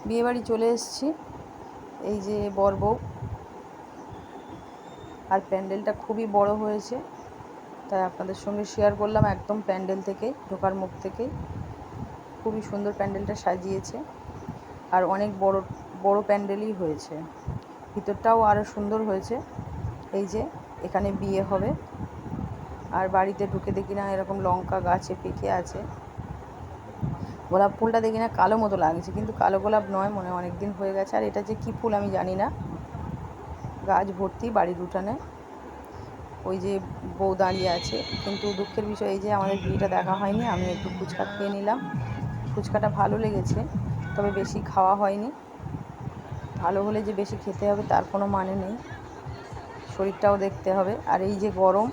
বিয়েবাড়ি চলে এসেছি। এই যে বর বউ, আর প্যান্ডেলটা খুবই বড় হয়েছে, তাই আপনাদের সঙ্গে শেয়ার করলাম। একদম প্যান্ডেল থেকে ঢোকার মুখ থেকেই খুবই সুন্দর প্যান্ডেলটা সাজিয়েছে, আর অনেক বড় বড় প্যান্ডেলই হয়েছে। ভিতরটাও আরও সুন্দর হয়েছে। এই যে এখানে বিয়ে হবে, আর বাড়িতে ঢুকে দেখি না এরকম লঙ্কা গাছে পেকে আছে। গোলাপ ফুলটা দেখি না কালো মতো লাগছে, কিন্তু কালো গোলাপ নয়, মনে অনেক দিন হয়ে গেছে। আর এটা যে কী ফুল আমি জানি না। গাছ ভর্তি বাড়ির উঠানে। ওই যে বউ দাঁড়িয়ে আছে, কিন্তু দুঃখের বিষয় এই যে আমাদের বিয়েটা দেখা হয়নি। আমি একটু ফুচকা খেয়ে নিলাম। ফুচকাটা ভালো লেগেছে, তবে বেশি খাওয়া হয়নি। ভালো হলে যে বেশি খেতে হবে তার কোনো মানে নেই, শরীরটাও দেখতে হবে। আর এই যে গরম,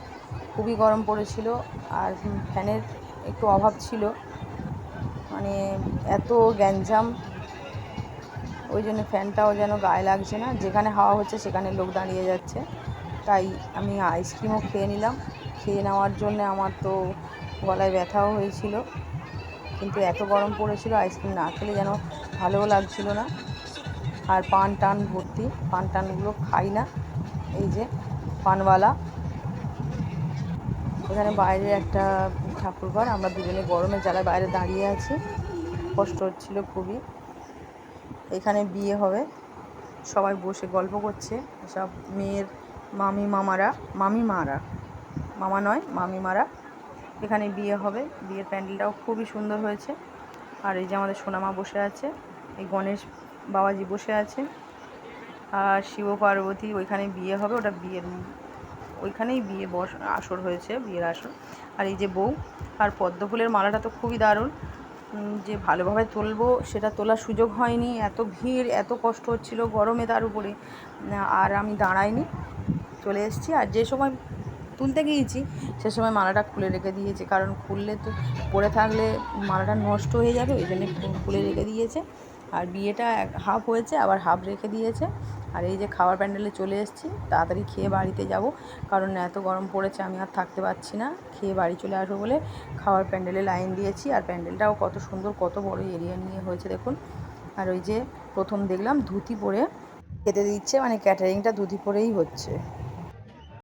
খুবই গরম পড়েছিল, আর ফ্যানের একটু অভাব ছিল, মানে এত গ্যাঞ্জাম, ওই জন্য ফ্যানটাও যেন গায়ে লাগছে না। যেখানে হাওয়া হচ্ছে সেখানে লোক দাঁড়িয়ে যাচ্ছে। তাই আমি আইসক্রিমও খেয়ে নিলাম। খেয়ে নেওয়ার জন্যে আমার তো গলায় ব্যথাও হয়েছিল, কিন্তু এত গরম পড়েছিল আইসক্রিম না খেলে যেন ভালোও লাগছিল না। আর পান টান ভর্তি, পান টানগুলো খাই না। এই যে পানওয়ালা, এখানে বাইরে একটা ঠাকুরঘর, আমরা দুজনে গরমের জ্বালায় বাইরে দাঁড়িয়ে আছি, কষ্ট হচ্ছিল খুবই। এখানে বিয়ে হবে, সবাই বসে গল্প করছে, সব মেয়ের মামিমারা, মামা নয় মামিমারা। এখানে বিয়ে হবে, বিয়ের প্যান্ডেলটাও খুবই সুন্দর হয়েছে। আর এই যে আমাদের সোনামা বসে আছে, এই গণেশ বাবাজি বসে আছে, আর শিব পার্বতী। ওইখানে বিয়ে হবে, ওটা বিয়ের ওইখানেই বিয়ে আসর হয়েছে, বিয়ের আসর। আর এই যে বউ, আর পদ্ম ফুলের মালাটা তো খুবই দারুণ, যে ভালোভাবে তুলবো সেটা তোলার সুযোগ হয়নি। এত ভিড়, এত কষ্ট হচ্ছিল গরমে, তার উপরে আর আমি দাঁড়াইনি, চলে এসেছি। আর যে সময় তুলতে গিয়েছি সে সময় মালাটা খুলে রেখে দিয়েছে, কারণ খুললে তো পরে থাকলে মালাটা নষ্ট হয়ে যাবে, ওই জন্য খুলে রেখে দিয়েছে। আর বিয়েটা হাফ হয়েছে, আবার হাফ রেখে দিয়েছে। আর এই যে খাবার প্যান্ডেলে চলে এসেছি, তাড়াতাড়ি খেয়ে বাড়িতে যাব, কারণ এত গরম পড়েছে আমি আর থাকতে পারছি না। খেয়ে বাড়ি চলে আসবো বলে খাবার প্যান্ডেলে লাইন দিয়েছি। আর প্যান্ডেলটাও কত সুন্দর, কত বড় এরিয়া নিয়ে হয়েছে দেখুন। আর ওই যে প্রথম দেখলাম ধুতি পরে খেতে দিচ্ছে, মানে ক্যাটারিংটা ধুতি পরেই হচ্ছে।